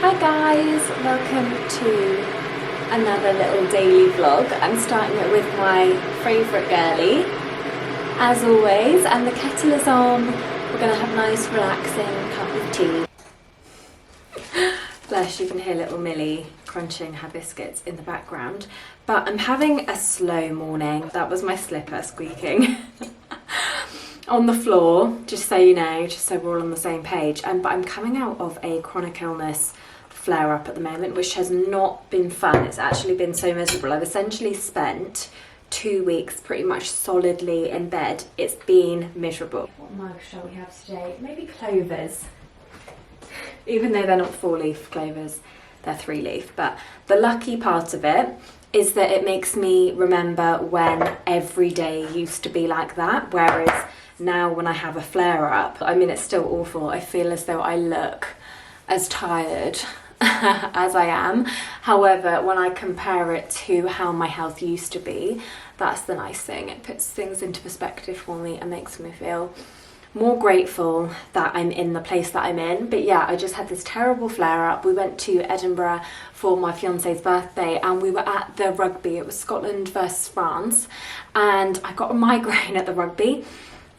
Hi guys, welcome to another little daily vlog. I'm starting it with my favourite girlie, as always, and the kettle is on. We're going to have a nice relaxing cup of tea. Bless, you can hear little Millie crunching her biscuits in the background. But I'm having a slow morning. That was my slipper squeaking on the floor, just so you know, just so we're all on the same page. But I'm coming out of a chronic illness flare up at the moment, which has not been fun. It's actually been so miserable. I've essentially spent 2 weeks pretty much solidly in bed. It's been miserable. What mug shall we have today? Maybe clovers. Even though they're not 4-leaf clovers, they're 3-leaf. But the lucky part of it is that it makes me remember when every day used to be like that, whereas now when I have a flare up, I mean, it's still awful. I feel as though I look as tired as I am. However, when I compare it to how my health used to be, that's the nice thing. It puts things into perspective for me and makes me feel more grateful that I'm in the place that I'm in. But yeah, I just had this terrible flare up. We went to Edinburgh for my fiance's birthday and we were at the rugby. It was Scotland versus France, and I got a migraine at the rugby.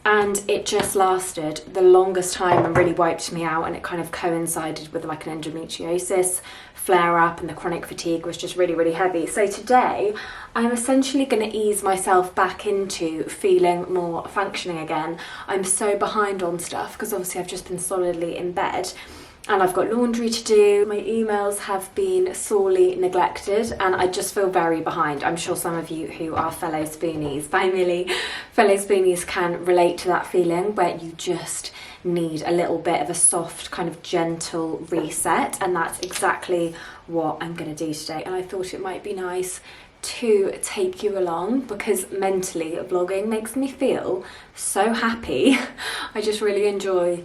And it just lasted the longest time and really wiped me out, and it kind of coincided with like an endometriosis flare up, and the chronic fatigue was just really, really heavy. So today I'm essentially going to ease myself back into feeling more functioning again. I'm so behind on stuff because obviously I've just been solidly in bed. And I've got laundry to do. My emails have been sorely neglected and I just feel very behind. I'm sure some of you who are fellow spoonies, by Millie, fellow spoonies can relate to that feeling where you just need a little bit of a soft, kind of gentle reset. And that's exactly what I'm going to do today. And I thought it might be nice to take you along because mentally vlogging makes me feel so happy. I just really enjoy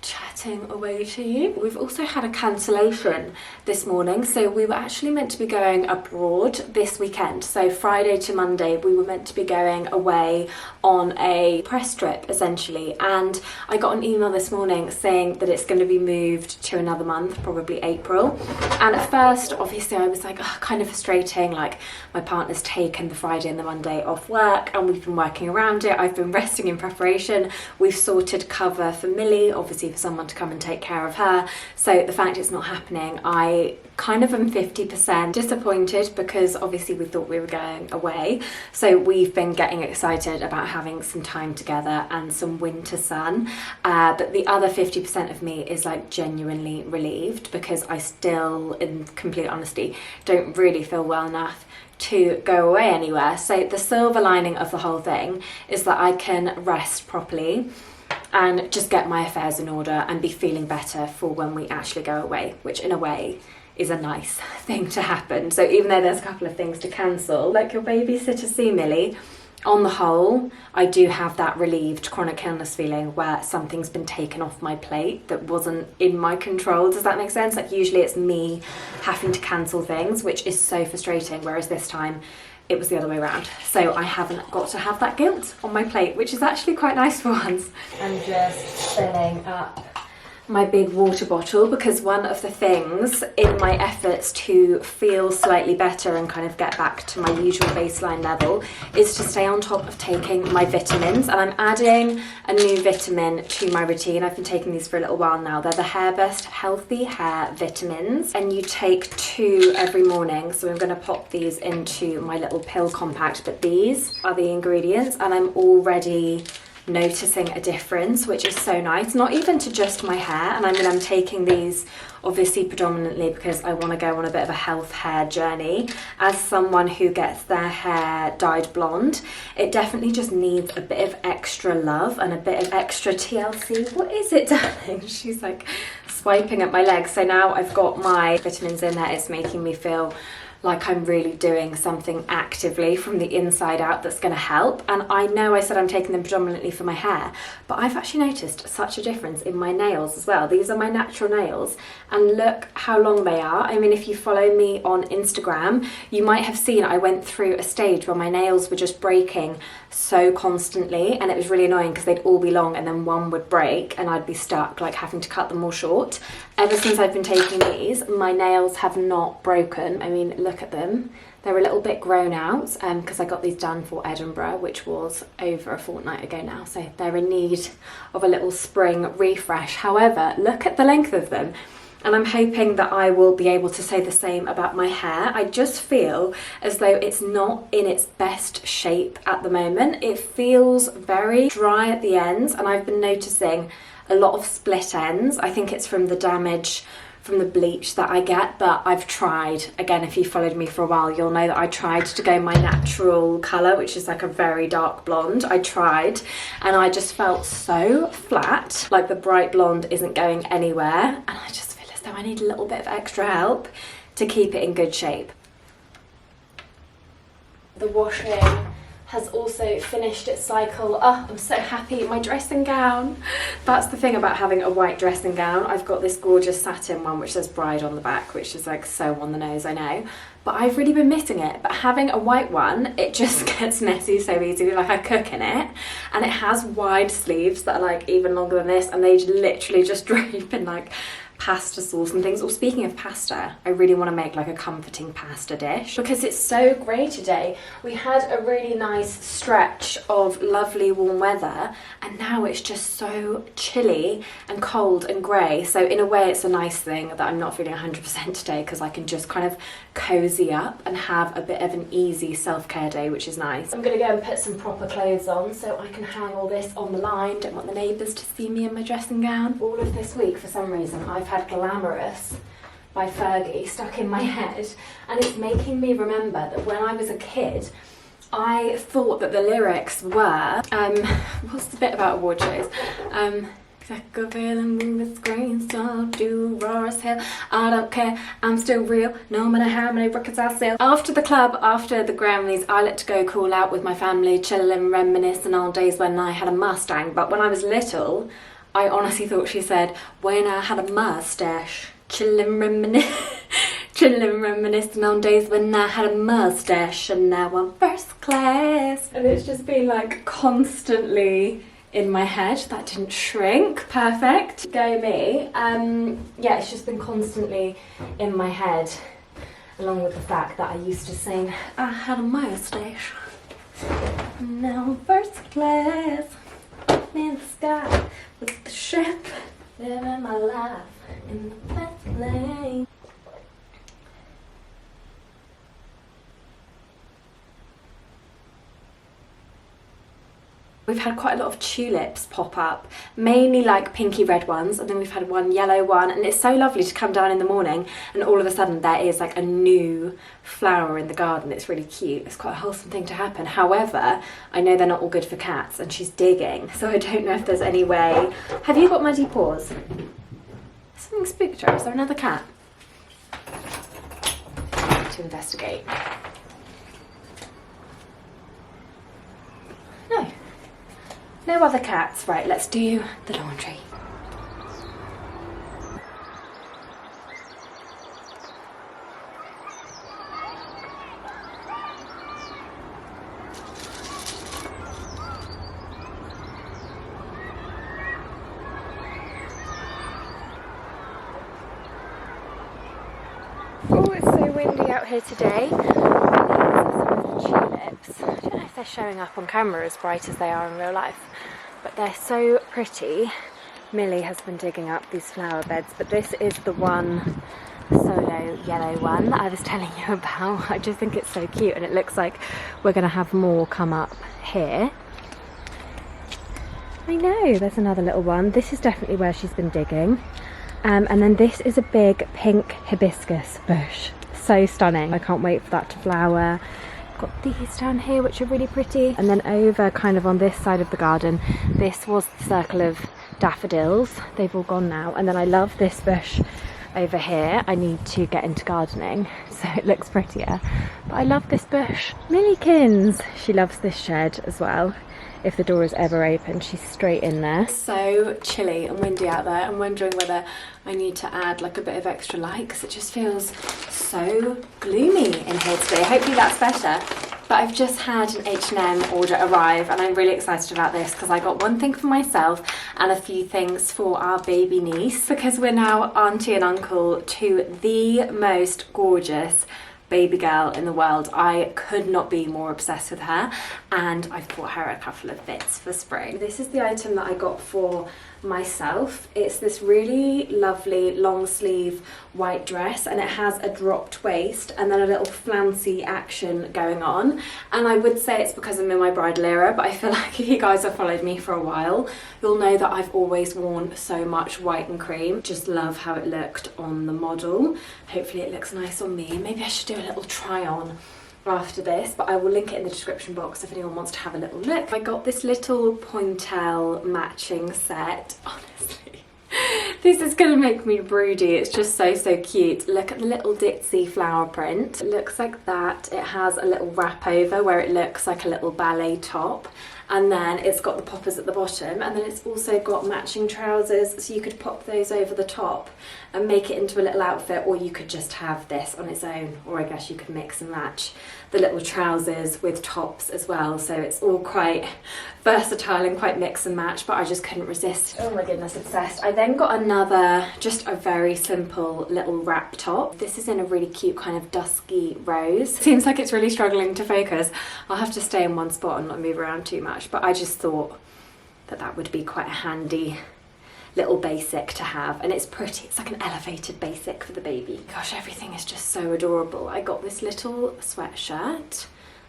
chatting away to you. We've also had a cancellation this morning, so we were actually meant to be going abroad this weekend. So Friday to Monday we were meant to be going away on a press trip essentially, and I got an email this morning saying that it's going to be moved to another month, probably April. And at first obviously I was like, oh, kind of frustrating, like my partner's taken the Friday and the Monday off work and we've been working around it. I've been resting in preparation. We've sorted cover for Millie, obviously for someone to come and take care of her. So the fact it's not happening, I kind of am 50% disappointed because obviously we thought we were going away. So we've been getting excited about having some time together and some winter sun. But the other 50% of me is like genuinely relieved because I still, in complete honesty, don't really feel well enough to go away anywhere. So the silver lining of the whole thing is that I can rest properly and just get my affairs in order and be feeling better for when we actually go away, which in a way is a nice thing to happen. So even though there's a couple of things to cancel, like your babysitter see Millie, on the whole, I do have that relieved chronic illness feeling where something's been taken off my plate that wasn't in my control. Does that make sense? Like usually it's me having to cancel things, which is so frustrating, whereas this time it was the other way around. So I haven't got to have that guilt on my plate, which is actually quite nice for once. I'm just filling up my big water bottle because one of the things in my efforts to feel slightly better and kind of get back to my usual baseline level is to stay on top of taking my vitamins, and I'm adding a new vitamin to my routine. I've been taking these for a little while now. They're the Hairbest Healthy Hair Vitamins, and you take 2 every morning. So I'm going to pop these into my little pill compact, but these are the ingredients and I'm already noticing a difference, which is so nice. Not even to just my hair, and I mean I'm taking these obviously predominantly because I want to go on a bit of a health hair journey. As someone who gets their hair dyed blonde, it definitely just needs a bit of extra love and a bit of extra TLC. What is it, darling? She's like swiping at my legs. So now I've got my vitamins in there. It's making me feel like I'm really doing something actively from the inside out that's going to help. And I know I said I'm taking them predominantly for my hair, but I've actually noticed such a difference in my nails as well. These are my natural nails, and look how long they are. I mean, if you follow me on Instagram, you might have seen I went through a stage where my nails were just breaking so constantly, and it was really annoying because they'd all be long and then one would break and I'd be stuck like having to cut them all short. Ever since I've been taking these, my nails have not broken. I mean, look at them. They're a little bit grown out because I got these done for Edinburgh, which was over a fortnight ago now, so they're in need of a little spring refresh. However, look at the length of them. And I'm hoping that I will be able to say the same about my hair. I just feel as though it's not in its best shape at the moment. It feels very dry at the ends, and I've been noticing a lot of split ends. I think it's from the damage from the bleach that I get, but I've tried. Again, if you followed me for a while, you'll know that I tried to go my natural colour, which is like a very dark blonde. I tried, and I just felt so flat, like the bright blonde isn't going anywhere, and I just feel as though I need a little bit of extra help to keep it in good shape. The washing has also finished its cycle. Oh, I'm so happy. My dressing gown. That's the thing about having a white dressing gown. I've got this gorgeous satin one which says bride on the back, which is like so on the nose, I know. But I've really been missing it. But having a white one, it just gets messy so easily. Like I cook in it, and it has wide sleeves that are like even longer than this, and they literally just drape in like pasta sauce and things. Or speaking of pasta, I really want to make like a comforting pasta dish because it's so grey today. We had a really nice stretch of lovely warm weather, and now it's just so chilly and cold and grey. So in a way it's a nice thing that I'm not feeling 100% today, because I can just kind of cozy up and have a bit of an easy self-care day, which is nice. I'm gonna go and put some proper clothes on so I can hang all this on the line. Don't want the neighbours to see me in my dressing gown. All of this week, for some reason, I've had Glamorous by Fergie stuck in my head, and it's making me remember that when I was a kid, I thought that the lyrics were, what's the bit about award shows? Like a feeling moving screen, so do raw as hell. I don't care, I'm still real, no matter how many records I sell. After the club, after the Grammys, I like to go cool out with my family, chill and reminisce, and all days when I had a Mustang. But when I was little, I honestly thought she said, when I had a mustache, chill and reminisce, chill and reminisce, and on days when I had a mustache, and now I'm first class. And it's just been like constantly in my head. That didn't shrink. Perfect. Go me. Yeah, it's just been constantly in my head, along with the fact that I used to sing, I had a mustache, now I'm first class, in the sky with the ship, living my life in the fast lane. We've had quite a lot of tulips pop up, mainly like pinky red ones, and then we've had one yellow one, and it's so lovely to come down in the morning and all of a sudden there is like a new flower in the garden. It's really cute. It's quite a wholesome thing to happen. However, I know they're not all good for cats, and she's digging, so I don't know if there's any way. Have you got muddy paws? Something spooked her. Is there another cat? I need to investigate. No. No other cats. Right, let's do the laundry. Oh, it's so windy out here today. These are some of the tulips. I don't know if they're showing up on camera as bright as they are in real life, but they're so pretty. Millie has been digging up these flower beds, but this is the one solo yellow one that I was telling you about. I just think it's so cute, and it looks like we're going to have more come up here. I know, there's another little one. This is definitely where she's been digging. And then this is a big pink hibiscus bush. So stunning. I can't wait for that to flower. Got these down here which are really pretty, and then over kind of on this side of the garden, this was the circle of daffodils. They've all gone now. And then I love this bush over here. I need to get into gardening so it looks prettier. But I love this bush. Millykins! She loves this shed as well. If the door is ever open, she's straight in there. So chilly and windy out there. I'm wondering whether I need to add like a bit of extra light because it just feels so gloomy in here today. Hopefully that's better. But I've just had an H&M order arrive and I'm really excited about this because I got one thing for myself and a few things for our baby niece, because we're now auntie and uncle to the most gorgeous baby girl in the world. I could not be more obsessed with her, and I've bought her a couple of bits for spring. This is the item that I got for myself. It's this really lovely long sleeve white dress and it has a dropped waist and then a little flouncy action going on, and I would say it's because I'm in my bridal era, but I feel like if you guys have followed me for a while you'll know that I've always worn so much white and cream. Just love how it looked on the model. Hopefully it looks nice on me. Maybe I should do a little try on after this, but I will link it in the description box if anyone wants to have a little look. I got this little Pointelle matching set. Honestly, this is gonna make me broody. It's just so cute. Look at the little ditzy flower print. It looks like that. It has a little wrap over where it looks like a little ballet top, and then it's got the poppers at the bottom, and then it's also got matching trousers, so you could pop those over the top and make it into a little outfit, or you could just have this on its own, or I guess you could mix and match the little trousers with tops as well. So it's all quite versatile and quite mix and match, but I just couldn't resist. Oh my goodness, obsessed. I then got another, just a very simple little wrap top. This is in a really cute kind of dusky rose. Seems like it's really struggling to focus. I'll have to stay in one spot and not move around too much, but I just thought that that would be quite a handy little basic to have, and it's pretty. It's like an elevated basic for the baby. Gosh, everything is just so adorable. I got this little sweatshirt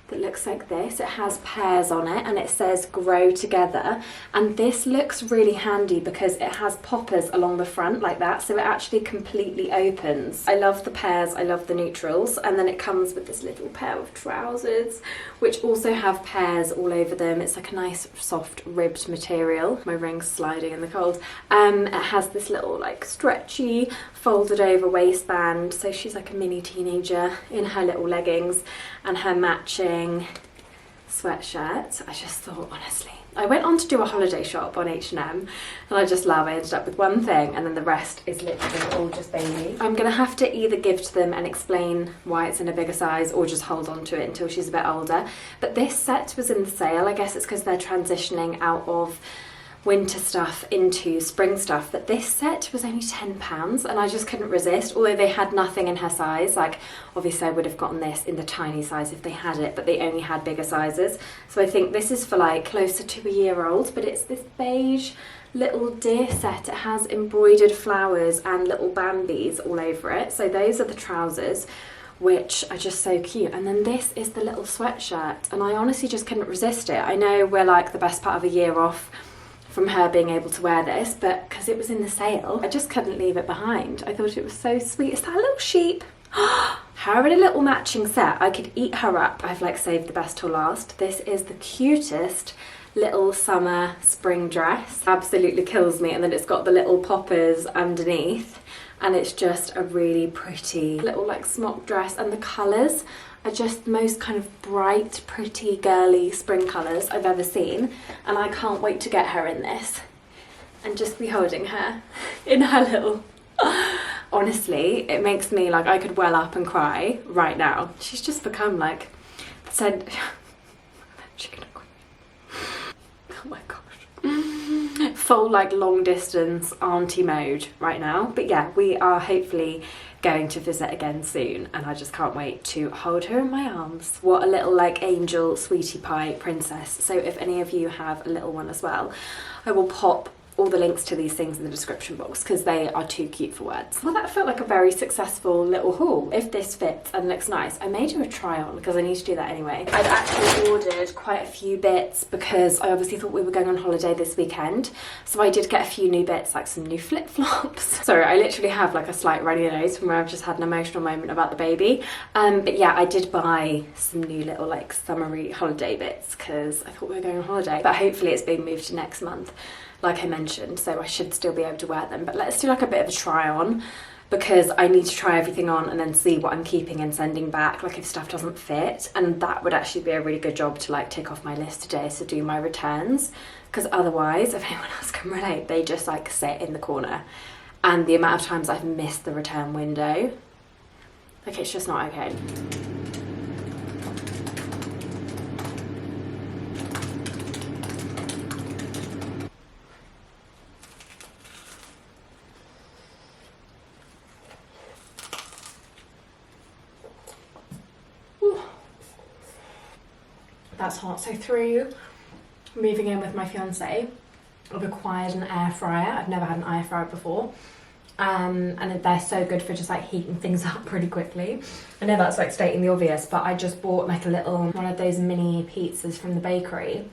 that looks like this. It has pears on it and it says grow together, and this looks really handy because it has poppers along the front like that, so it actually completely opens. I love the pears, I love the neutrals, and then it comes with this little pair of trousers which also have pears all over them. It's like a nice soft ribbed material. My ring's sliding in the cold. It has this little like stretchy folded over waistband, so she's like a mini teenager in her little leggings and her matching sweatshirt. I just thought, honestly, I went on to do a holiday shop on H&M and I just love it. I ended up with one thing and then the rest is literally all just baby. I'm gonna have to either give to them and explain why it's in a bigger size or just hold on to it until she's a bit older. But this set was in the sale. I guess it's because they're transitioning out of winter stuff into spring stuff, but this set was only £10 and I just couldn't resist, although they had nothing in her size. Like obviously I would have gotten this in the tiny size if they had it, but they only had bigger sizes. So I think this is for like closer to a year old, but it's this beige little deer set. It has embroidered flowers and little Bambies all over it. So those are the trousers, which are just so cute. And then this is the little sweatshirt, and I honestly just couldn't resist it. I know we're like the best part of a year off from her being able to wear this, but because it was in the sale, I just couldn't leave it behind. I thought it was so sweet. Is that a little sheep? Her in a little matching set. I could eat her up. I've like saved the best till last. This is the cutest little summer spring dress. Absolutely kills me. And then it's got the little poppers underneath, and it's just a really pretty little like smock dress, and the colours are just the most kind of bright, pretty, girly spring colours I've ever seen, and I can't wait to get her in this and just be holding her in her little... Honestly, it makes me like I could well up and cry right now. She's just become like said. Oh my gosh. Full like long distance auntie mode right now. But yeah, we are hopefully going to visit again soon, and I just can't wait to hold her in my arms. What a little like angel sweetie pie princess. So if any of you have a little one as well, I will pop all the links to these things in the description box because they are too cute for words. Well, that felt like a very successful little haul. If this fits and looks nice, I may do a try on because I need to do that anyway. I've actually ordered quite a few bits because I obviously thought we were going on holiday this weekend. So I did get a few new bits, like some new flip-flops. Sorry, I literally have like a slight runny nose from where I've just had an emotional moment about the baby. But yeah, I did buy some new little like summery holiday bits because I thought we were going on holiday. But hopefully it's being moved to next month, like I mentioned, so I should still be able to wear them. But let's do like a bit of a try on because I need to try everything on and then see what I'm keeping and sending back, like if stuff doesn't fit. And that would actually be a really good job to like tick off my list today, so do my returns, because otherwise, if anyone else can relate, they just like sit in the corner. And the amount of times I've missed the return window, like it's just not okay. That's hot. So through moving in with my fiance, I've acquired an air fryer. I've never had an air fryer before. And they're so good for just like heating things up pretty quickly. I know that's like stating the obvious, but I just bought like a little one of those mini pizzas from the bakery.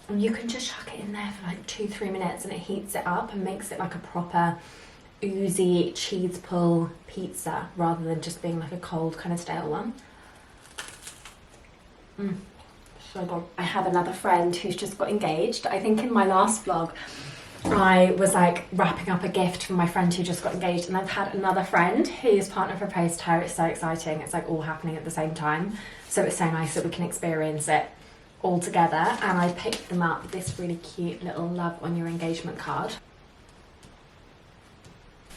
And you can just chuck it in there for like 2-3 minutes and it heats it up and makes it like a proper oozy cheese pull pizza rather than just being like a cold kind of stale one. So good. I have another friend who's just got engaged. I think in my last vlog I was like wrapping up a gift for my friend who just got engaged, and I've had another friend whose partner proposed to her. It's so exciting. It's like all happening at the same time. So it's so nice that we can experience it all together. And I picked them up this really cute little love on your engagement card.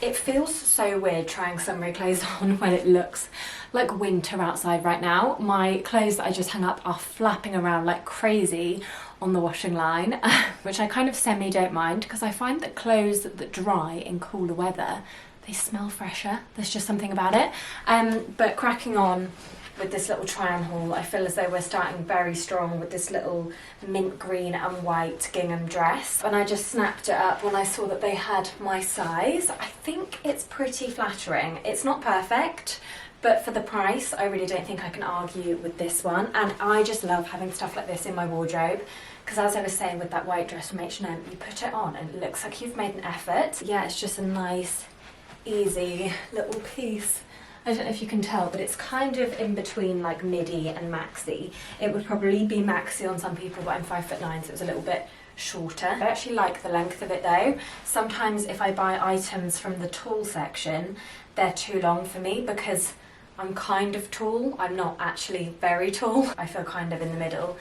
It feels so weird trying summery clothes on when it looks like winter outside right now. My clothes that I just hung up are flapping around like crazy on the washing line, which I kind of semi don't mind, because I find that clothes that dry in cooler weather, they smell fresher. There's just something about it. But cracking on with this little try-on haul, I feel as though we're starting very strong with this little mint green and white gingham dress. And I just snapped it up when I saw that they had my size. I think it's pretty flattering. It's not perfect, but for the price, I really don't think I can argue with this one. And I just love having stuff like this in my wardrobe, because as I was saying with that white dress from H&M, you put it on and it looks like you've made an effort. Yeah, it's just a nice, easy little piece. I don't know if you can tell, but it's kind of in between like midi and maxi. It would probably be maxi on some people, but I'm 5'9", so it was a little bit shorter. I actually like the length of it though. Sometimes if I buy items from the tall section, they're too long for me because I'm kind of tall. I'm not actually very tall. I feel kind of in the middle.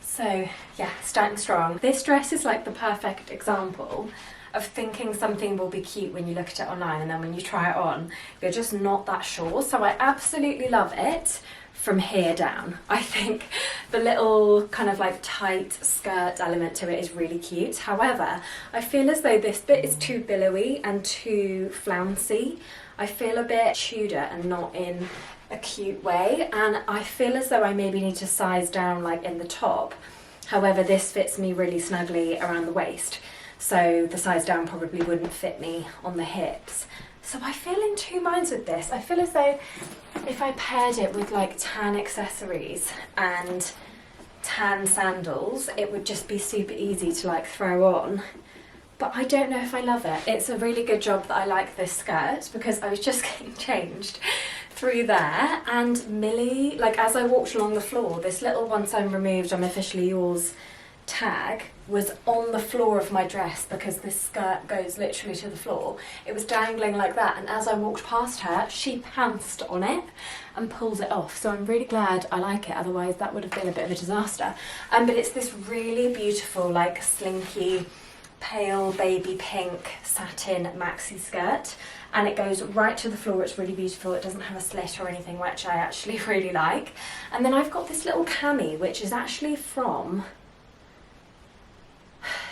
So yeah, starting strong. This dress is like the perfect example of thinking something will be cute when you look at it online, and then when you try it on, you're just not that sure. So I absolutely love it from here down. I think the little kind of like tight skirt element to it is really cute. However, I feel as though this bit is too billowy and too flouncy. I feel a bit Tudor and not in a cute way, and I feel as though I maybe need to size down like in the top. However, this fits me really snugly around the waist, so the size down probably wouldn't fit me on the hips. So I feel in two minds with this. I feel as though if I paired it with like tan accessories and tan sandals, it would just be super easy to like throw on. But I don't know if I love it. It's a really good job that I like this skirt, because I was just getting changed through there, and Millie, like as I walked along the floor, this little "once I'm removed, I'm officially yours" tag was on the floor of my dress, because this skirt goes literally to the floor. It was dangling like that, and as I walked past her, she pounced on it and pulled it off. So I'm really glad I like it, otherwise that would have been a bit of a disaster. But it's this really beautiful, like slinky, pale baby pink satin maxi skirt, and it goes right to the floor. It's really beautiful. It doesn't have a slit or anything, which I actually really like. And then I've got this little Cami, which is actually from,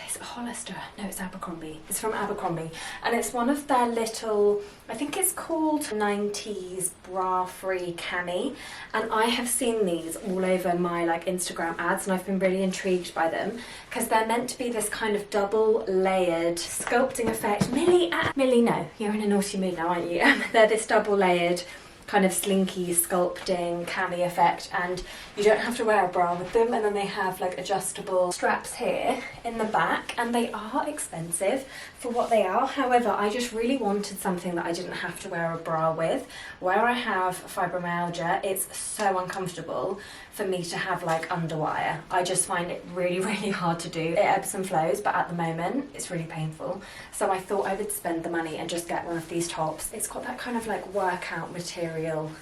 is it Hollister? No, it's Abercrombie. It's from Abercrombie, and it's one of their little, I think it's called 90s bra-free cami, and I have seen these all over my like Instagram ads, and I've been really intrigued by them because they're meant to be this kind of double layered sculpting effect. Millie, no, you're in a naughty mood now, aren't you? They're this double layered kind of slinky, sculpting, cami effect, and you don't have to wear a bra with them. And then they have like adjustable straps here in the back, and they are expensive for what they are. However, I just really wanted something that I didn't have to wear a bra with. Where I have fibromyalgia, it's so uncomfortable for me to have like underwire. I just find it really, really hard to do. It ebbs and flows, but at the moment it's really painful. So I thought I would spend the money and just get one of these tops. It's got that kind of like workout material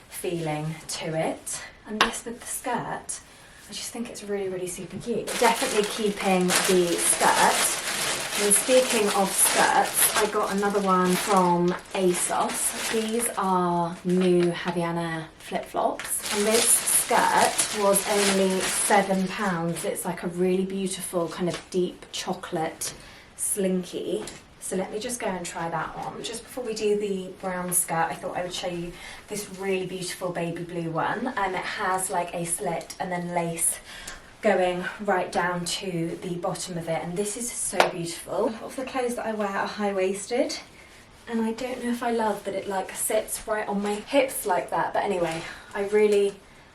feeling to it. And this with the skirt, I just think it's really, really super cute. Definitely keeping the skirt. And speaking of skirts, I got another one from ASOS. These are new Havaiana flip-flops. And this skirt was only £7. It's like a really beautiful kind of deep chocolate slinky. So let me just go and try that on. Just before we do the brown skirt, I thought I would show you this really beautiful baby blue one. And it has like a slit and then lace going right down to the bottom of it, and this is so beautiful. A lot of the clothes that I wear are high-waisted, and I don't know if I love that it like sits right on my hips like that, but anyway, I really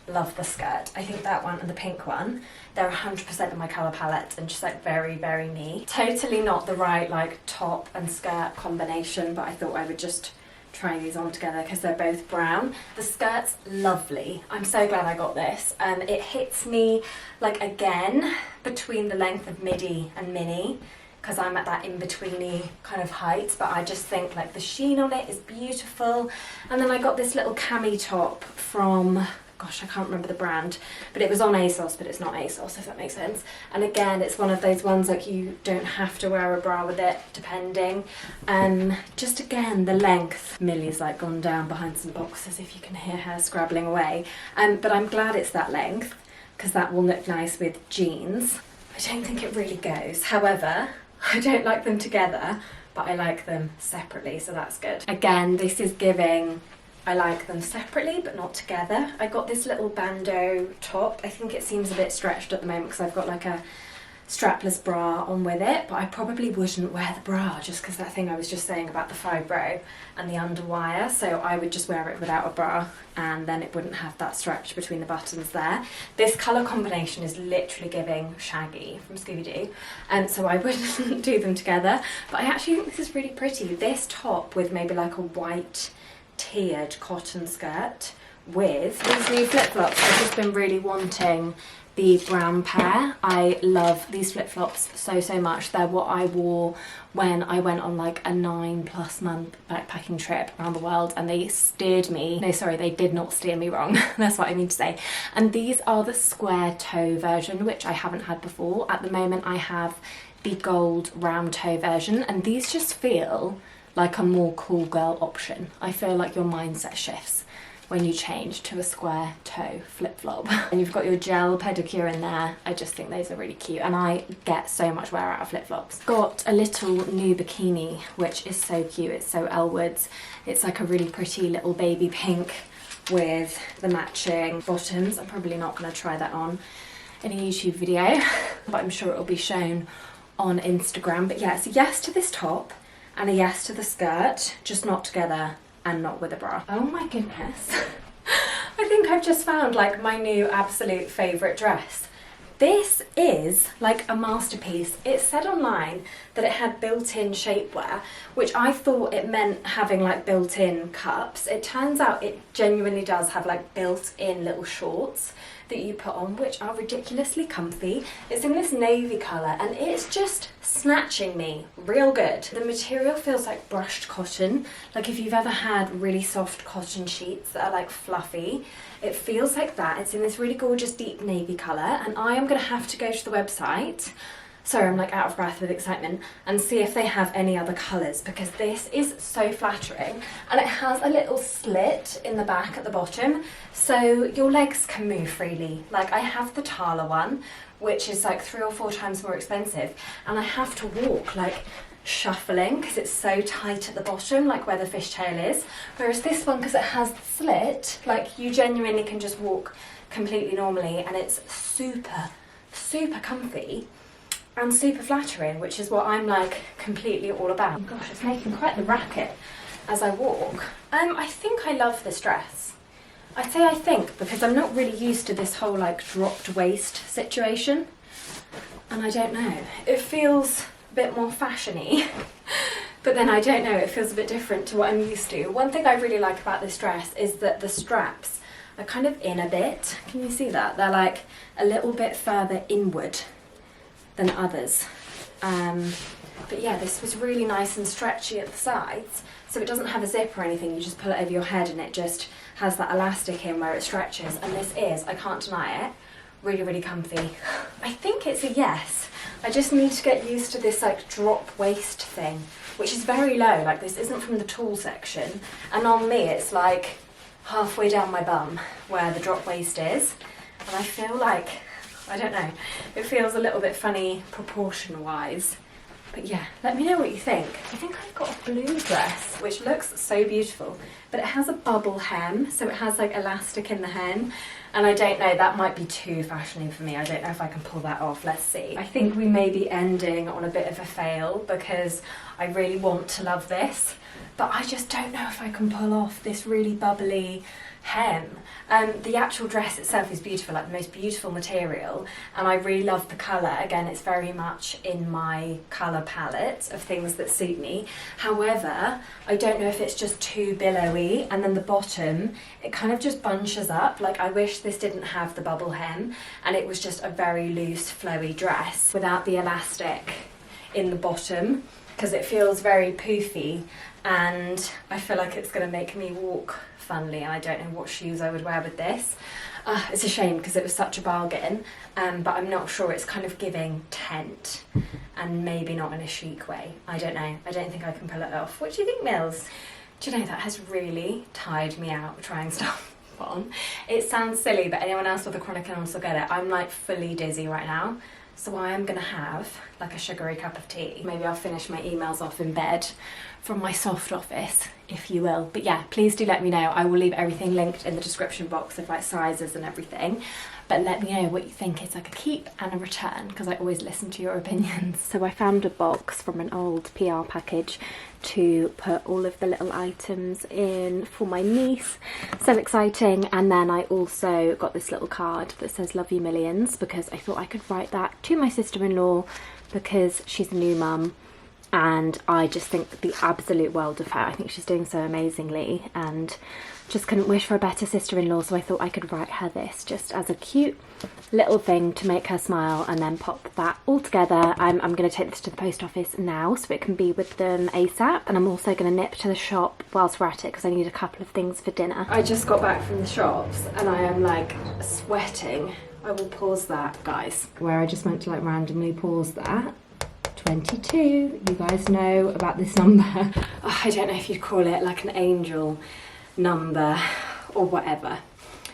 love the skirt. I think that one and the pink one, they're 100% in my colour palette and just like very, very me. Totally not the right like top and skirt combination, but I thought I would just try these on together because they're both brown. The skirt's lovely. I'm so glad I got this. It hits me like again between the length of midi and mini because I'm at that in-betweeny kind of height, but I just think like the sheen on it is beautiful. And then I got this little cami top from, gosh, I can't remember the brand, but it was on ASOS, but it's not ASOS, if that makes sense. And again, it's one of those ones like you don't have to wear a bra with it, depending. Just again, the length. Millie's like gone down behind some boxes, if you can hear her scrabbling away. But I'm glad it's that length, because that will look nice with jeans. I don't think it really goes. However, I don't like them together, but I like them separately, so that's good. Again, this is giving, I like them separately but not together. I got this little bandeau top. I think it seems a bit stretched at the moment because I've got like a strapless bra on with it, but I probably wouldn't wear the bra just because that thing I was just saying about the fibro and the underwire, so I would just wear it without a bra and then it wouldn't have that stretch between the buttons there. This colour combination is literally giving Shaggy from Scooby-Doo, and so I wouldn't do them together, but I actually think this is really pretty. This top with maybe like a white tiered cotton skirt with these new flip-flops. I've just been really wanting the brown pair. I love these flip-flops so, so much. They're what I wore when I went on like a 9+ month backpacking trip around the world, and they steered me, no sorry, they did not steer me wrong, that's what I mean to say. And these are the square toe version, which I haven't had before. At the moment I have the gold round toe version, and these just feel like a more cool girl option. I feel like your mindset shifts when you change to a square toe flip-flop. And you've got your gel pedicure in there. I just think those are really cute, and I get so much wear out of flip-flops. Got a little new bikini, which is so cute. It's so Elwood's. It's like a really pretty little baby pink with the matching bottoms. I'm probably not gonna try that on in a YouTube video, but I'm sure it'll be shown on Instagram. But yeah, it's a yes to this top and a yes to the skirt, just not together and not with a bra. Oh my goodness. I think I've just found like my new absolute favourite dress. This is like a masterpiece. It said online that it had built-in shapewear, which I thought it meant having like built-in cups. It turns out it genuinely does have like built-in little shorts that you put on, which are ridiculously comfy. It's in this navy colour and it's just snatching me real good. The material feels like brushed cotton. Like if you've ever had really soft cotton sheets that are like fluffy, it feels like that. It's in this really gorgeous deep navy colour, and I am going to have to go to the website, sorry I'm like out of breath with excitement, and see if they have any other colours, because this is so flattering. And it has a little slit in the back at the bottom, so your legs can move freely. Like I have the Tala one, which is like 3 or 4 times more expensive, and I have to walk like shuffling because it's so tight at the bottom, like where the fishtail is. Whereas this one, because it has the slit, like you genuinely can just walk completely normally, and it's super, super comfy and super flattering, which is what I'm like completely all about. Oh gosh, it's making quite the racket as I walk. I think I love this dress. I say I think because I'm not really used to this whole like dropped waist situation. And I don't know, it feels a bit more fashiony. But then I don't know, it feels a bit different to what I'm used to. One thing I really like about this dress is that the straps are kind of in a bit. Can you see that? They're like a little bit further inward than others. But yeah, this was really nice and stretchy at the sides. So it doesn't have a zip or anything, you just pull it over your head and it just has that elastic in where it stretches. And this is, I can't deny it, really, really comfy. I think it's a yes. I just need to get used to this like drop waist thing, which is very low. Like this isn't from the tall section. And on me, it's like halfway down my bum where the drop waist is. And I feel like, I don't know, it feels a little bit funny proportion-wise. But yeah, let me know what you think. I think I've got a blue dress, which looks so beautiful, but it has a bubble hem, so it has like elastic in the hem. And I don't know, that might be too fashioning for me. I don't know if I can pull that off, let's see. I think we may be ending on a bit of a fail because I really want to love this, but I just don't know if I can pull off this really bubbly hem. The actual dress itself is beautiful, like the most beautiful material, and I really love the colour. Again, it's very much in my colour palette of things that suit me. However, I don't know if it's just too billowy, and then the bottom, it kind of just bunches up. Like I wish this didn't have the bubble hem and it was just a very loose flowy dress without the elastic in the bottom, because it feels very poofy and I feel like it's going to make me walk funly, and I don't know what shoes I would wear with this. It's a shame because it was such a bargain, but I'm not sure. It's kind of giving tent and maybe not in a chic way. I don't know. I don't think I can pull it off. What do you think, Mills? Do you know, that has really tired me out trying stuff on. It sounds silly, but anyone else with a chronic illness will get it. I'm like fully dizzy right now. So I am going to have like a sugary cup of tea. Maybe I'll finish my emails off in bed from my soft office, if you will. But yeah, please do let me know. I will leave everything linked in the description box of like sizes and everything. But let me know what you think is like a keep and a return, because I always listen to your opinions. So I found a box from an old PR package to put all of the little items in for my niece. So exciting. And then I also got this little card that says "Love You Millions," because I thought I could write that to my sister-in-law because she's a new mum. And I just think the absolute world of her. I think she's doing so amazingly and just couldn't wish for a better sister-in-law. So I thought I could write her this just as a cute little thing to make her smile, and then pop that all together. I'm going to take this to the post office now so it can be with them ASAP. And I'm also going to nip to the shop whilst we're at it because I need a couple of things for dinner. I just got back from the shops and I am like sweating. I will pause that, guys, where I just meant to like randomly pause that. 22, you guys know about this number. Oh, I don't know if you'd call it like an angel number or whatever,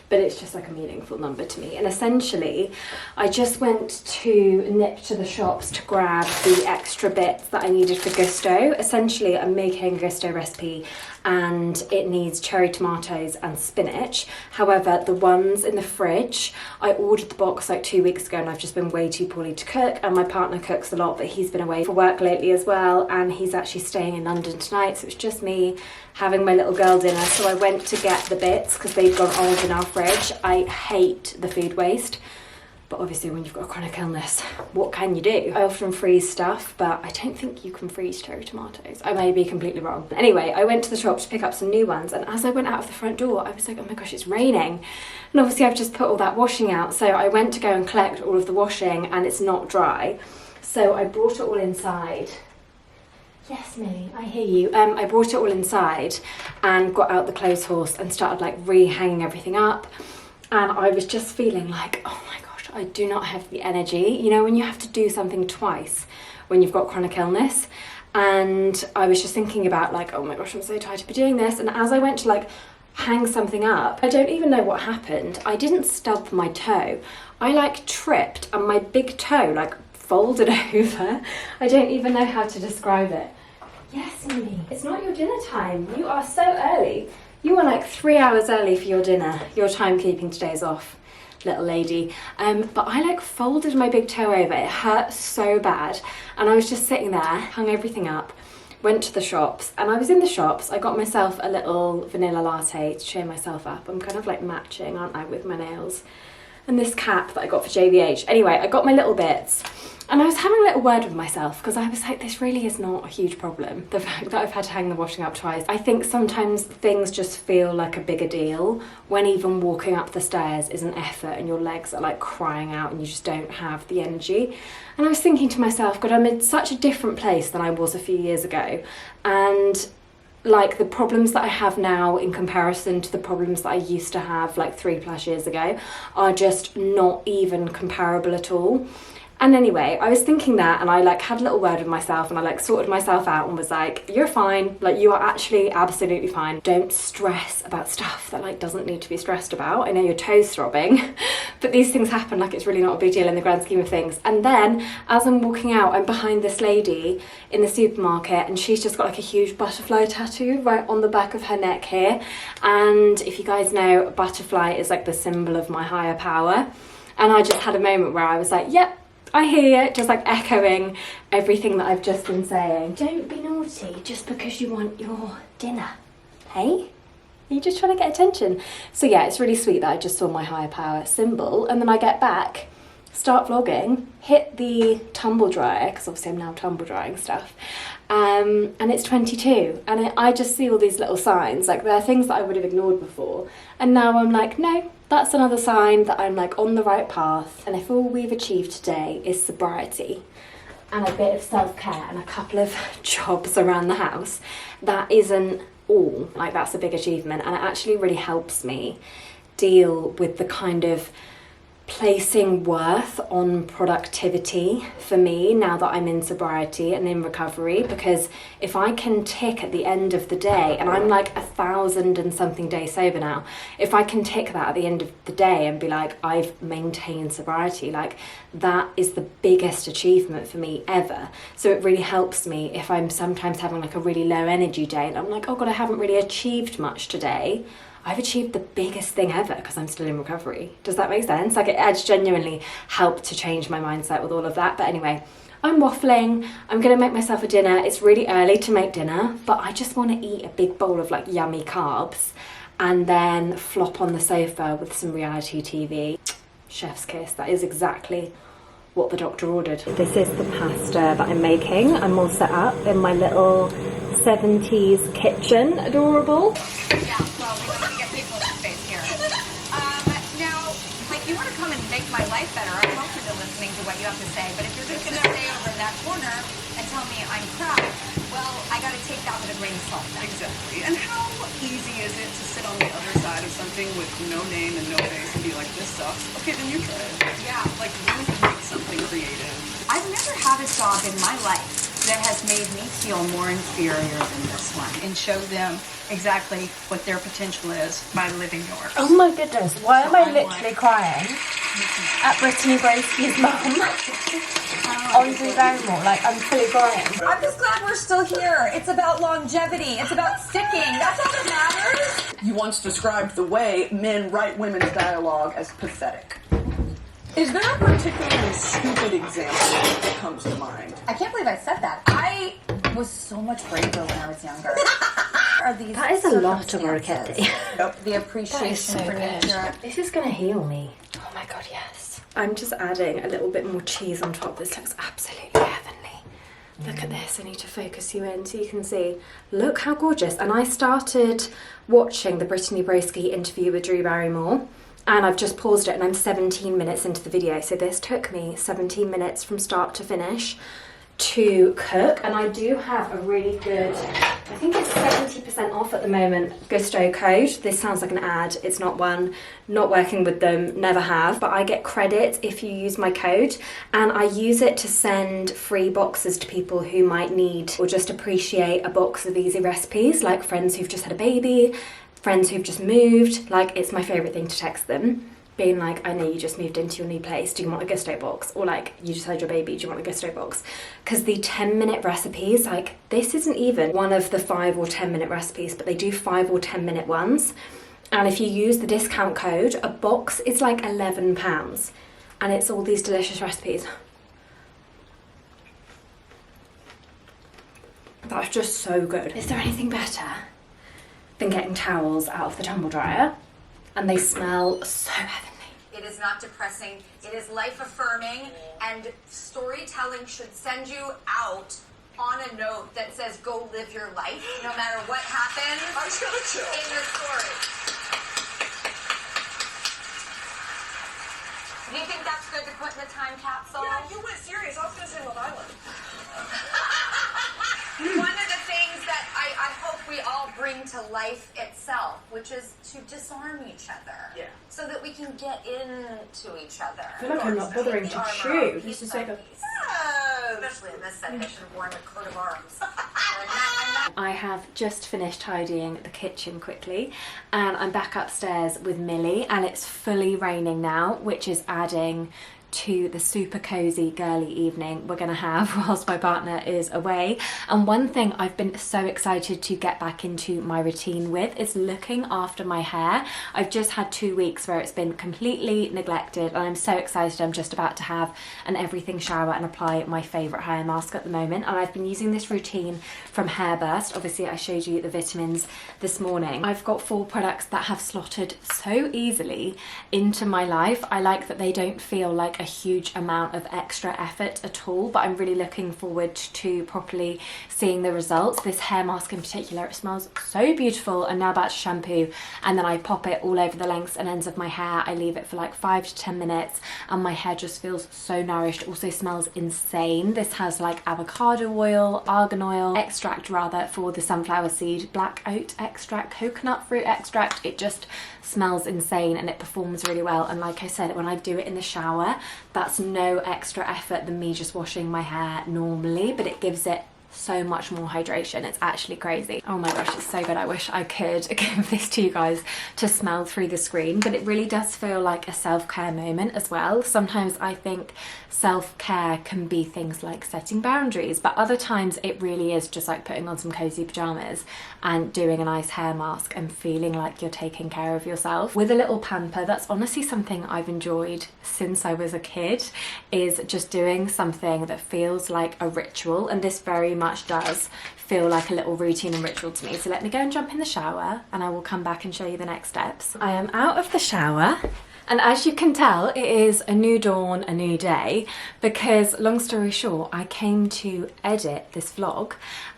but it's just like a meaningful number to me. And essentially I just went to nip to the shops to grab the extra bits that I needed for gusto. Essentially I'm making a gusto recipe and it needs cherry tomatoes and spinach. However, the ones in the fridge, I ordered the box like 2 weeks ago and I've just been way too poorly to cook, and my partner cooks a lot but he's been away for work lately as well, and he's actually staying in London tonight, so it's just me having my little girl dinner. So I went to get the bits because they've gone old in our fridge. I hate the food waste, but obviously when you've got a chronic illness, what can you do? I often freeze stuff, but I don't think you can freeze cherry tomatoes. I may be completely wrong. Anyway, I went to the shop to pick up some new ones, and as I went out of the front door, I was like, oh my gosh, it's raining. And obviously I've just put all that washing out, so I went to go and collect all of the washing and it's not dry. So I brought it all inside. Yes, Millie, I hear you. I brought it all inside and got out the clothes horse and started like re-hanging everything up. And I was just feeling like, oh my gosh, I do not have the energy. You know, when you have to do something twice when you've got chronic illness. And I was just thinking about like, oh my gosh, I'm so tired to be doing this. And as I went to like hang something up, I don't even know what happened. I didn't stub my toe. I like tripped and my big toe like folded over. I don't even know how to describe it. Yes, Millie, it's not your dinner time. You are so early. You are like 3 hours early for your dinner. Your timekeeping today's off, little lady. But I like folded my big toe over. It hurt so bad. And I was just sitting there, hung everything up, went to the shops, and I was in the shops. I got myself a little vanilla latte to cheer myself up. I'm kind of like matching, aren't I, with my nails. And this cap that I got for JVH. Anyway, I got my little bits, and I was having a little word with myself because I was like, this really is not a huge problem, the fact that I've had to hang the washing up twice. I think sometimes things just feel like a bigger deal when even walking up the stairs is an effort and your legs are like crying out and you just don't have the energy. And I was thinking to myself, God, I'm in such a different place than I was a few years ago, and like the problems that I have now in comparison to the problems that I used to have like 3+ years ago are just not even comparable at all. And anyway, I was thinking that, and I like had a little word with myself, and I like sorted myself out and was like, you're fine, like you are actually absolutely fine. Don't stress about stuff that like doesn't need to be stressed about. I know your toes throbbing, but these things happen, like it's really not a big deal in the grand scheme of things. And then as I'm walking out, I'm behind this lady in the supermarket, and she's just got like a huge butterfly tattoo right on the back of her neck here. And if you guys know, a butterfly is like the symbol of my higher power. And I just had a moment where I was like, yep, I hear you, just like echoing everything that I've just been saying. Don't be naughty just because you want your dinner, hey? Are you just trying to get attention? So yeah, it's really sweet that I just saw my higher power symbol, and then I get back, start vlogging, hit the tumble dryer, because obviously I'm now tumble drying stuff, and it's 22, and I just see all these little signs, like there are things that I would have ignored before, and now I'm like, no, that's another sign that I'm like on the right path. And if all we've achieved today is sobriety and a bit of self-care and a couple of jobs around the house, that isn't all. Like that's a big achievement, and it actually really helps me deal with the kind of placing worth on productivity for me now that I'm in sobriety and in recovery, because if I can tick at the end of the day, and I'm like 1,000 and something days sober now, if I can tick that at the end of the day and be like, I've maintained sobriety, like that is the biggest achievement for me ever. So it really helps me if I'm sometimes having like a really low energy day and I'm like, oh God, I haven't really achieved much today. I've achieved the biggest thing ever because I'm still in recovery. Does that make sense? Like it has genuinely helped to change my mindset with all of that. But anyway, I'm waffling. I'm gonna make myself a dinner. It's really early to make dinner, but I just wanna eat a big bowl of like yummy carbs and then flop on the sofa with some reality TV. Chef's kiss, that is exactly what the doctor ordered. This is the pasta that I'm making. I'm all set up in my little 70s kitchen. Adorable. Yeah, well, we want to get people in space here. Now, like, you want to come and make my life better. I'm open to listening to what you have to say, but if you're just going to stay over in that corner and tell me I'm crap, well, I got to take that with a grain of salt. Exactly. And how easy is it to sit on the other side of something with no name and no face and be like, this sucks? Okay, then you try it. Yeah. Like, you make something creative. I've never had a job in my life that has made me feel more inferior than this one, and show them exactly what their potential is by living yours. Oh my goodness, why am I literally crying at Brittany Bracey's mum on Drew Barrymore? Like, I'm fully crying. I'm just glad we're still here. It's about longevity. It's about sticking. That's all that matters. You once described the way men write women's dialogue as pathetic. Is there a particularly stupid example that comes to mind? I can't believe I said that. I was so much braver when I was younger. Are these That is a lot of work, Eddie. Yep. The appreciation for nature. This is gonna heal me. Oh my God, yes. I'm just adding a little bit more cheese on top. This looks absolutely heavenly. Look at this, I need to focus you in so you can see. Look how gorgeous. And I started watching the Brittany Bracey interview with Drew Barrymore, and I've just paused it and I'm 17 minutes into the video. So this took me 17 minutes from start to finish to cook. And I do have a really good, I think it's 70% off at the moment, Gusto code. This sounds like an ad, it's not one. Not working with them, never have, but I get credit if you use my code, and I use it to send free boxes to people who might need or just appreciate a box of easy recipes, like friends who've just had a baby, friends who've just moved. Like, it's my favourite thing to text them, being like, I know you just moved into your new place, do you want a Gusto box? Or like, you just had your baby, do you want a Gusto box? Because the 10-minute recipes, like, this isn't even one of the 5 or 10-minute recipes, but they do 5 or 10-minute ones. And if you use the discount code, a box is like £11, and it's all these delicious recipes. That's just so good. Is there anything better than getting towels out of the tumble dryer and they smell so heavenly? It is not depressing. It is life-affirming, and storytelling should send you out on a note that says, go live your life, no matter what happens in your story. Do you think that's good to put in the time capsule? Yeah, you went serious. I was going to say Love Island. One of the things that I hope we all bring to life itself, which is to disarm each other. Yeah. So that we can get into each other. I feel like I'm not bothering to chew. This is like a... Especially in this set, I should have worn a coat of arms. I have just finished tidying the kitchen quickly and I'm back upstairs with Millie, and it's fully raining now, which is adding to the super cozy girly evening we're gonna have whilst my partner is away. And one thing I've been so excited to get back into my routine with is looking after my hair. I've just had 2 weeks where it's been completely neglected, and I'm so excited. I'm just about to have an everything shower and apply my favourite hair mask at the moment, and I've been using this routine from Hairburst. Obviously I showed you the vitamins this morning. I've got 4 products that have slotted so easily into my life. I like that they don't feel like a huge amount of extra effort at all, but I'm really looking forward to properly seeing the results. This hair mask in particular, it smells so beautiful. I'm now about to shampoo, and then I pop it all over the lengths and ends of my hair. I leave it for like 5 to 10 minutes and my hair just feels so nourished. Also smells insane. This has like avocado oil, argan oil extract rather for the sunflower seed, black oat extract, coconut fruit extract. It just smells insane and it performs really well. And like I said, when I do it in the shower, that's no extra effort than me just washing my hair normally, but it gives it so much more hydration. It's actually crazy. Oh my gosh, it's so good. I wish I could give this to you guys to smell through the screen, but it really does feel like a self-care moment as well. Sometimes I think self-care can be things like setting boundaries, but other times it really is just like putting on some cozy pajamas and doing a nice hair mask and feeling like you're taking care of yourself with a little pamper. That's honestly something I've enjoyed since I was a kid, is just doing something that feels like a ritual, and this very much does feel like a little routine and ritual to me. So let me go and jump in the shower and I will come back and show you the next steps. I am out of the shower, and as you can tell, it is a new dawn, a new day, because long story short, I came to edit this vlog,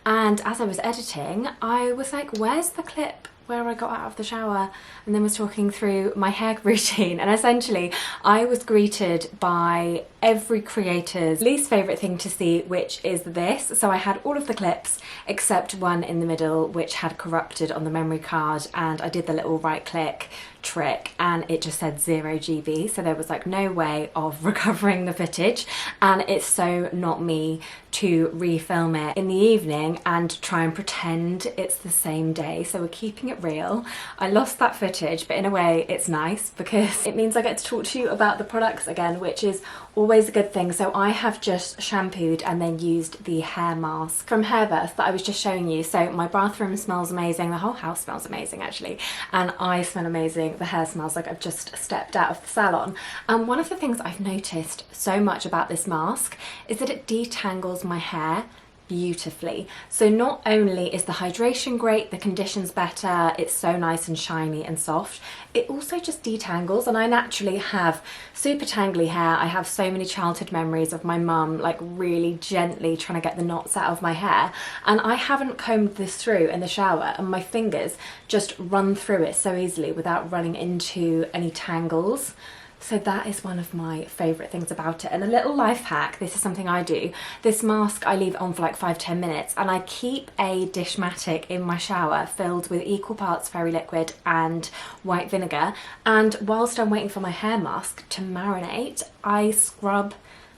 and as I was editing, I was like, where's the clip where I got out of the shower and then was talking through my hair routine? And essentially I was greeted by every creator's least favourite thing to see, which is this. So I had all of the clips except one in the middle which had corrupted on the memory card, and I did the little right click trick and it just said 0 GB, so there was like no way of recovering the footage, and it's so not me to refilm it in the evening and try and pretend it's the same day. So we're keeping it real. I lost that footage, but in a way it's nice because it means I get to talk to you about the products again, which is always a good thing. So I have just shampooed and then used the hair mask from Hairburst that I was just showing you. So my bathroom smells amazing, the whole house smells amazing actually, and I smell amazing. The hair smells like I've just stepped out of the salon. And one of the things I've noticed so much about this mask is that it detangles my hair beautifully. So not only is the hydration great, the condition's better, it's so nice and shiny and soft, it also just detangles. And I naturally have super tangly hair. I have so many childhood memories of my mum like really gently trying to get the knots out of my hair, and I haven't combed this through in the shower and my fingers just run through it so easily without running into any tangles. So that is one of my favourite things about it. And a little life hack, this is something I do. This mask I leave on for like 5-10 minutes, and I keep a Dishmatic in my shower filled with equal parts fairy liquid and white vinegar. And whilst I'm waiting for my hair mask to marinate, I scrub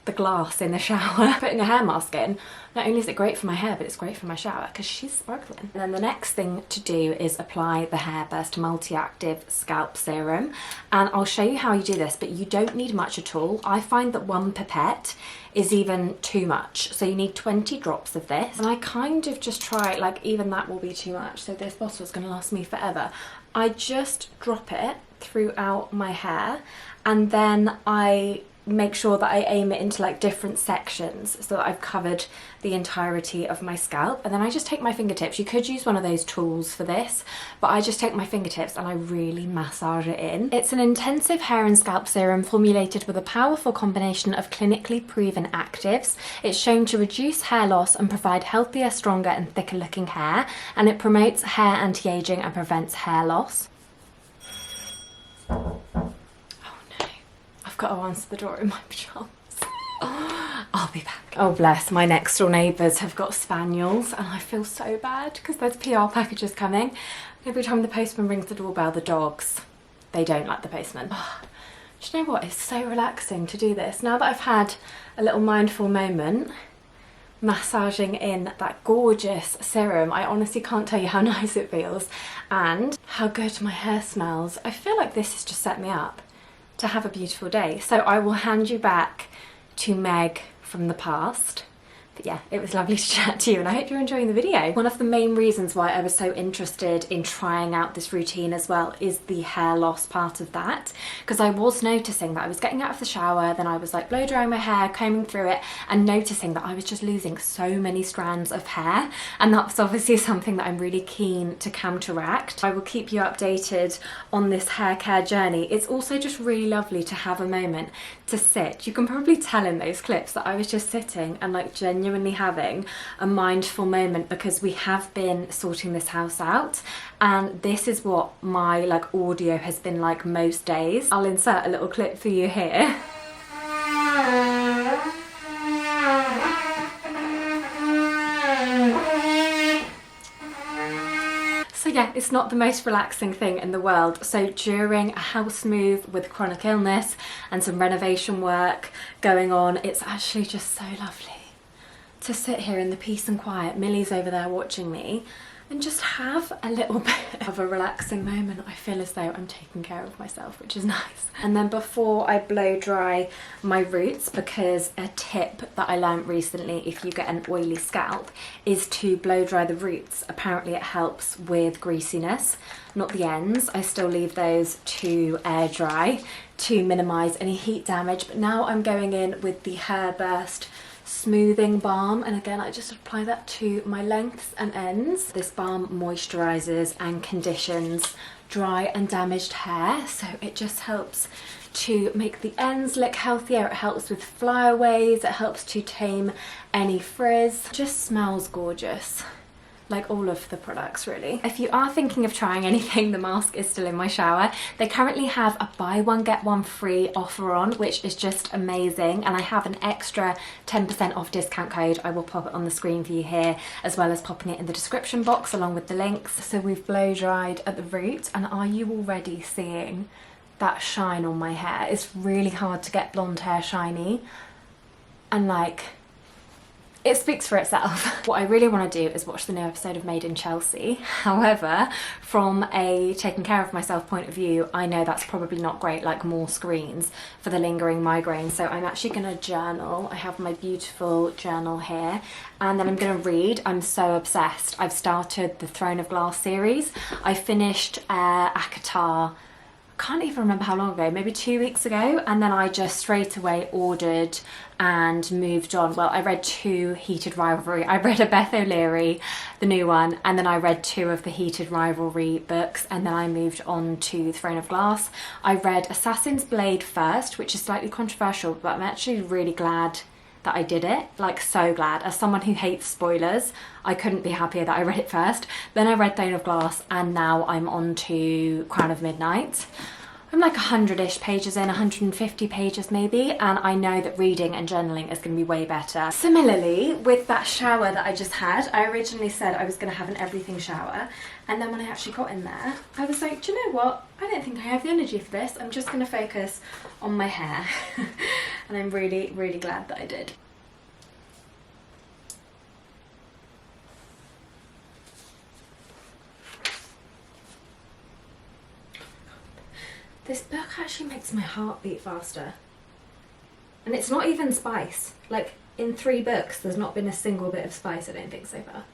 the glass in the shower. Putting a hair mask in, not only is it great for my hair, but it's great for my shower because she's sparkling. And then the next thing to do is apply the Hairburst Multi-Active Scalp Serum. And I'll show you how you do this, but you don't need much at all. I find that 1 pipette is even too much. So you need 20 drops of this. And I kind of just try, like even that will be too much. So this bottle is gonna last me forever. I just drop it throughout my hair, and then I make sure that I aim it into like different sections so that I've covered the entirety of my scalp. And then I just take my fingertips. You could use one of those tools for this, but I just take my fingertips and I really massage it in. It's an intensive hair and scalp serum formulated with a powerful combination of clinically proven actives. It's shown to reduce hair loss and provide healthier, stronger and thicker looking hair, and it promotes hair anti-aging and prevents hair loss. I've got to answer the door in my pyjamas. I'll be back. Oh bless, my next door neighbours have got spaniels and I feel so bad because there's PR packages coming. Every time the postman rings the doorbell, the dogs, they don't like the postman. Do you know what? It's so relaxing to do this. Now that I've had a little mindful moment massaging in that gorgeous serum, I honestly can't tell you how nice it feels and how good my hair smells. I feel like this has just set me up to have a beautiful day. So I will hand you back to Meg from the past. But yeah, it was lovely to chat to you and I hope you're enjoying the video. One of the main reasons why I was so interested in trying out this routine as well is the hair loss part of that, because I was noticing that I was getting out of the shower, then I was like blow drying my hair, combing through it and noticing that I was just losing so many strands of hair, and that's obviously something that I'm really keen to counteract. I will keep you updated on this hair care journey. It's also just really lovely to have a moment to sit. You can probably tell in those clips that I was just sitting and like genuinely having a mindful moment because we have been sorting this house out and this is what my like audio has been like most days. I'll insert a little clip for you here. So yeah, it's not the most relaxing thing in the world. So during a house move with chronic illness and some renovation work going on, it's actually just so lovely to sit here in the peace and quiet. Millie's over there watching me and just have a little bit of a relaxing moment. I feel as though I'm taking care of myself, which is nice. And then before I blow dry my roots, because a tip that I learned recently if you get an oily scalp is to blow dry the roots. Apparently it helps with greasiness, not the ends. I still leave those to air dry to minimise any heat damage, but now I'm going in with the Hair Burst smoothing balm, and again I just apply that to my lengths and ends. This balm moisturizes and conditions dry and damaged hair, so it just helps to make the ends look healthier. It helps with flyaways, it helps to tame any frizz. It just smells gorgeous, like all of the products really. If you are thinking of trying anything, the mask is still in my shower. They currently have a buy one get one free offer on, which is just amazing, and I have an extra 10% off discount code. I will pop it on the screen for you here, as well as popping it in the description box along with the links. So we've blow dried at the root, and are you already seeing that shine on my hair? It's really hard to get blonde hair shiny, and like, it speaks for itself. What I really want to do is watch the new episode of Made in Chelsea. However, from a taking care of myself point of view, I know that's probably not great, like more screens for the lingering migraine. So I'm actually going to journal. I have my beautiful journal here, and then I'm going to read. I'm so obsessed. I've started the Throne of Glass series. I finished ACOTAR, can't even remember how long ago, maybe 2 weeks ago, and then I just straight away ordered and moved on. Well, I read 2 Heated Rivalry. I read a Beth O'Leary, the new one, and then I read 2 of the Heated Rivalry books, and then I moved on to Throne of Glass. I read Assassin's Blade first, which is slightly controversial, but I'm actually really glad that I did it, like so glad. As someone who hates spoilers, I couldn't be happier that I read it first. Then I read Throne of Glass, and now I'm on to Crown of Midnight. I'm like 100-ish pages in, 150 pages maybe, and I know that reading and journaling is going to be way better. Similarly, with that shower that I just had, I originally said I was going to have an everything shower, and then when I actually got in there, I was like, do you know what? I don't think I have the energy for this. I'm just going to focus on my hair. And I'm really, really glad that I did. This book actually makes my heart beat faster. And it's not even spice. Like, in 3 books, there's not been a single bit of spice, I don't think, so far.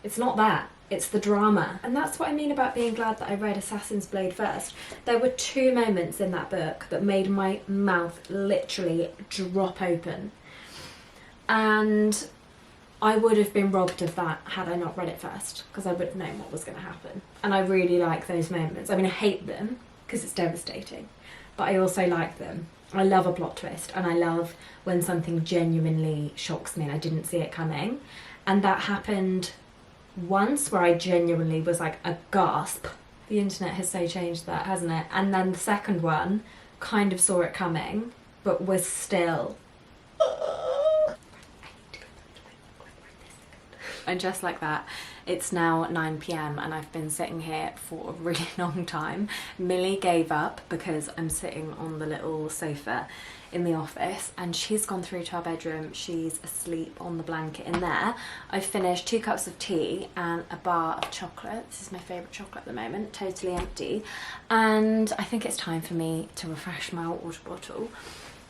It's not that. It's the drama. And that's what I mean about being glad that I read Assassin's Blade first. There were 2 moments in that book that made my mouth literally drop open. And I would have been robbed of that had I not read it first, because I would have known what was going to happen. And I really like those moments. I mean, I hate them because it's devastating, but I also like them. I love a plot twist, and I love when something genuinely shocks me and I didn't see it coming. And that happened once where I genuinely was like a gasp. The internet has so changed that, hasn't it? And then the second one kind of saw it coming, but was still. And just like that, it's now 9 PM and I've been sitting here for a really long time. Millie gave up because I'm sitting on the little sofa in the office, and she's gone through to our bedroom. She's asleep on the blanket in there. I've finished 2 cups of tea and a bar of chocolate. This is my favourite chocolate at the moment, totally empty. And I think it's time for me to refresh my water bottle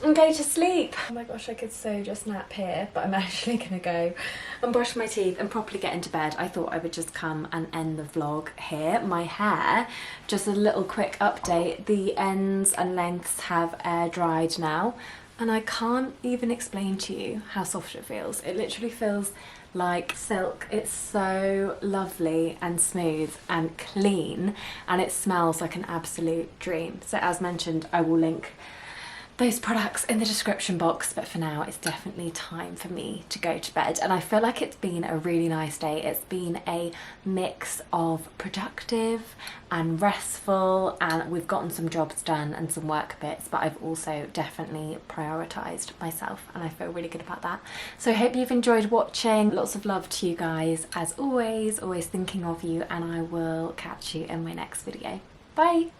and go to sleep. Oh my gosh, I could so just nap here, but I'm actually gonna go and brush my teeth and properly get into bed. I thought I would just come and end the vlog here. My hair, just a little quick update, the ends and lengths have air dried now, and I can't even explain to you how soft it feels. It literally feels like silk. It's so lovely and smooth and clean, and it smells like an absolute dream. So as mentioned, I will link those products in the description box, but for now it's definitely time for me to go to bed. And I feel like it's been a really nice day. It's been a mix of productive and restful, and we've gotten some jobs done and some work bits, but I've also definitely prioritized myself, and I feel really good about that. So I hope you've enjoyed watching. Lots of love to you guys as always thinking of you, and I will catch you in my next video. Bye.